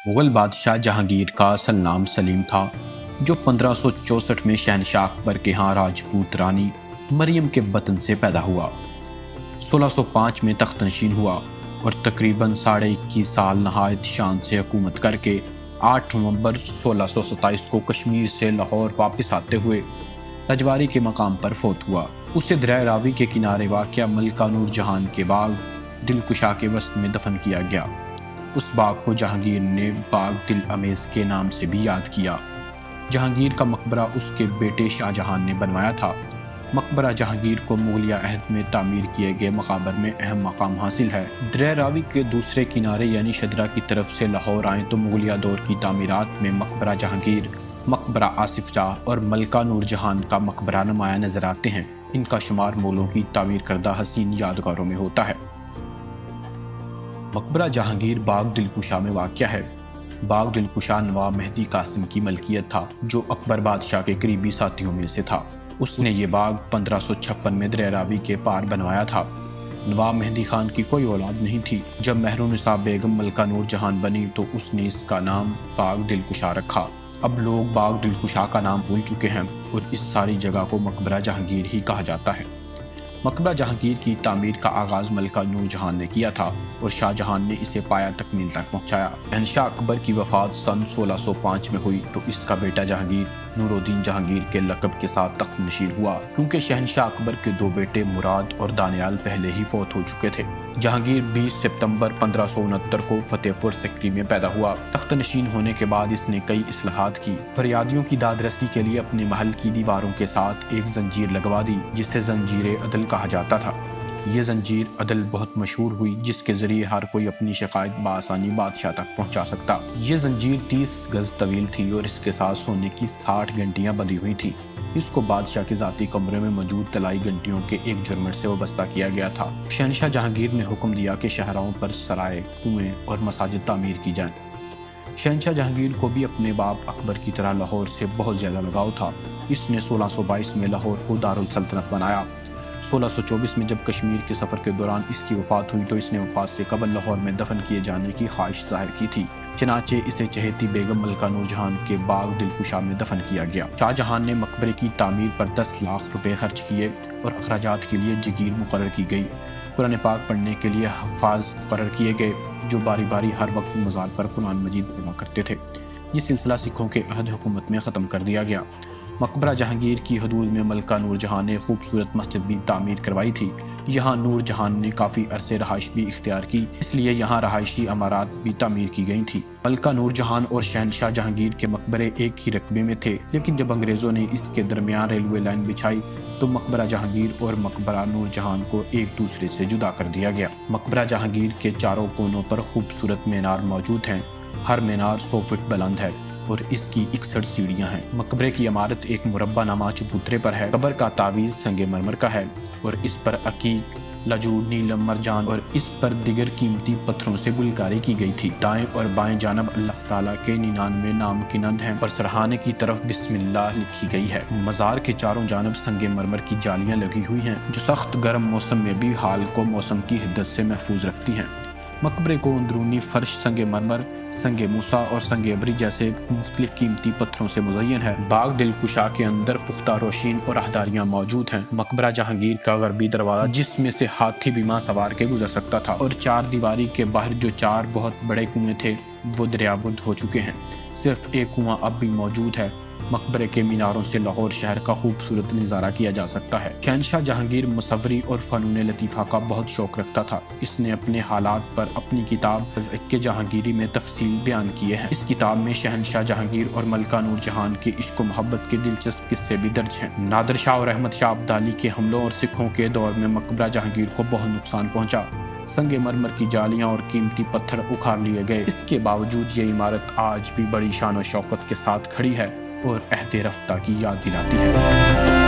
مغل بادشاہ جہانگیر کا اصل نام سلیم تھا، جو 1564 میں شہنشاہ اکبر کے ہاں راجپوت رانی مریم کے بطن سے پیدا ہوا۔ 1605 میں تخت نشین ہوا اور تقریباً 21.5 سال نہایت شان سے حکومت کر کے 8 نومبر 1627 کو کشمیر سے لاہور واپس آتے ہوئے رجواری کے مقام پر فوت ہوا۔ اسے دریائے راوی کے کنارے واقع ملکہ نور جہان کے باغ دلکشا کے وسط میں دفن کیا گیا۔ اس باغ کو جہانگیر نے باغ دل امیز کے نام سے بھی یاد کیا۔ جہانگیر کا مقبرہ اس کے بیٹے شاہ جہان نے بنوایا تھا۔ مقبرہ جہانگیر کو مغلیہ عہد میں تعمیر کیے گئے مقابر میں اہم مقام حاصل ہے۔ دریائے راوی کے دوسرے کنارے یعنی شدرہ کی طرف سے لاہور آئیں تو مغلیہ دور کی تعمیرات میں مقبرہ جہانگیر، مقبرہ آصف جاہ اور ملکہ نور جہان کا مقبرہ نمایاں نظر آتے ہیں۔ ان کا شمار مغلوں کی تعمیر کردہ حسین یادگاروں میں ہوتا ہے۔ مقبرہ جہانگیر باغ دلکشا میں واقع ہے۔ باغ دلکشا نواب مہدی قاسم کی ملکیت تھا، جو اکبر بادشاہ کے قریبی ساتھیوں میں سے تھا۔ اس نے یہ باغ 1556 میں دریائے راوی کے پار بنوایا تھا۔ نواب مہدی خان کی کوئی اولاد نہیں تھی۔ جب مہرالنساء بیگم ملکہ نور جہان بنی تو اس نے اس کا نام باغ دلکشا رکھا۔ اب لوگ باغ دلکشا کا نام بھول چکے ہیں اور اس ساری جگہ کو مقبرہ جہانگیر ہی کہا جاتا ہے۔ مقبرہ جہانگیر کی تعمیر کا آغاز ملکہ نور جہان نے کیا تھا اور شاہ جہان نے اسے پایہ تکمیل تک پہنچایا۔ شہنشاہ اکبر کی وفات سن 1605 میں ہوئی تو اس کا بیٹا جہانگیر نور الدین جہانگیر کے لقب کے ساتھ تخت نشین ہوا، کیونکہ شہنشاہ اکبر کے 2 بیٹے مراد اور دانیال پہلے ہی فوت ہو چکے تھے۔ جہانگیر 20 ستمبر 1569 کو فتح پور سیکری میں پیدا ہوا۔ تخت نشین ہونے کے بعد اس نے کئی اصلاحات کی۔ فریادیوں کی داد رسی کے لیے اپنے محل کی دیواروں کے ساتھ ایک زنجیر لگوا دی، جسے زنجیر عدل کہا جاتا تھا۔ یہ زنجیر عدل بہت مشہور ہوئی، جس کے ذریعے ہر کوئی اپنی شکایت بآسانی بادشاہ تک پہنچا سکتا۔ یہ زنجیر 30 گز طویل تھی اور اس کے ساتھ سونے کی 60 گھنٹیاں بندھی ہوئی تھیں۔ اس کو بادشاہ کے ذاتی کمرے میں موجود طلائی گھنٹیوں کے ایک جھرمٹ سے وابستہ کیا گیا تھا۔ شہنشاہ جہانگیر نے حکم دیا کہ شاہراہوں پر سرائے، کنویں اور مساجد تعمیر کی جائیں۔ شہنشاہ جہانگیر کو بھی اپنے باپ اکبر کی طرح لاہور سے بہت زیادہ لگاؤ تھا۔ اس نے 1622 میں لاہور کو دارالسلطنت بنایا۔ 1624 میں جب کشمیر کے سفر کے دوران اس کی وفات ہوئی تو اس نے وفات سے قبل لاہور میں دفن کیے جانے کی خواہش ظاہر کی تھی، چنانچہ اسے چہیتی بیگم ملکہ نور جہان کے باغ دلکشا میں دفن کیا گیا۔ شاہ جہان نے مقبرے کی تعمیر پر 10 لاکھ روپے خرچ کیے اور اخراجات کے لیے جگیر مقرر کی گئی۔ قرآن پاک پڑھنے کے لیے حفاظ مقرر کیے گئے، جو باری باری ہر وقت مزار پر قرآن مجید پڑھا کرتے تھے۔ یہ سلسلہ سکھوں کے عہد حکومت میں ختم کر دیا گیا۔ مقبرہ جہانگیر کی حدود میں ملکہ نور جہان نے خوبصورت مسجد بھی تعمیر کروائی تھی۔ یہاں نور جہان نے کافی عرصے رہائش بھی اختیار کی، اس لیے یہاں رہائشی عمارات بھی تعمیر کی گئی تھی۔ ملکہ نور جہان اور شہنشاہ جہانگیر کے مقبرے ایک ہی رقبے میں تھے، لیکن جب انگریزوں نے اس کے درمیان ریلوے لائن بچھائی تو مقبرہ جہانگیر اور مقبرہ نور جہان کو ایک دوسرے سے جدا کر دیا گیا۔ مقبرہ جہانگیر کے چاروں کونوں پر خوبصورت مینار موجود ہیں۔ ہر مینار 100 فٹ بلند ہے اور اس کی 61 سیڑھیاں ہیں۔ مقبرے کی عمارت ایک مربع نما چبوترے پر ہے۔ قبر کا تعویذ سنگ مرمر کا ہے اور اس پر عقیق، لاجور، نیلم، مرجان اور اس پر دیگر قیمتی پتھروں سے گلکاری کی گئی تھی۔ دائیں اور بائیں جانب اللہ تعالیٰ کے 99 نام کی نند ہیں اور سرہانے کی طرف بسم اللہ لکھی گئی ہے۔ مزار کے چاروں جانب سنگ مرمر کی جالیاں لگی ہوئی ہیں، جو سخت گرم موسم میں بھی حال کو موسم کی حدت سے محفوظ رکھتی ہیں۔ مقبرے کو اندرونی فرش سنگ مرمر، سنگ موسیٰ اور سنگ ابری جیسے مختلف قیمتی پتھروں سے مزین ہے۔ باغ دلکشا کے اندر پختہ روشین اور راہداریاں موجود ہیں۔ مقبرہ جہانگیر کا غربی دروازہ، جس میں سے ہاتھی بھی ماں سوار کے گزر سکتا تھا، اور 4 دیواری کے باہر جو 4 بہت بڑے کنویں تھے وہ دریابند ہو چکے ہیں۔ صرف ایک کنواں اب بھی موجود ہے۔ مقبرے کے میناروں سے لاہور شہر کا خوبصورت نظارہ کیا جا سکتا ہے۔ شہنشاہ جہانگیر مصوری اور فنون لطیفہ کا بہت شوق رکھتا تھا۔ اس نے اپنے حالات پر اپنی کتاب ذکر جہانگیری میں تفصیل بیان کیے ہیں۔ اس کتاب میں شہنشاہ جہانگیر اور ملکہ نور جہان کے عشق و محبت کے دلچسپ قصے بھی درج ہیں۔ نادر شاہ اور احمد شاہ ابدالی کے حملوں اور سکھوں کے دور میں مقبرہ جہانگیر کو بہت نقصان پہنچا۔ سنگ مرمر کی جالیاں اور قیمتی پتھر اکھاڑ لیے گئے۔ اس کے باوجود یہ عمارت آج بھی بڑی شان و شوکت کے ساتھ کھڑی ہے اور عہد رفتہ کی یاد دلاتی ہے۔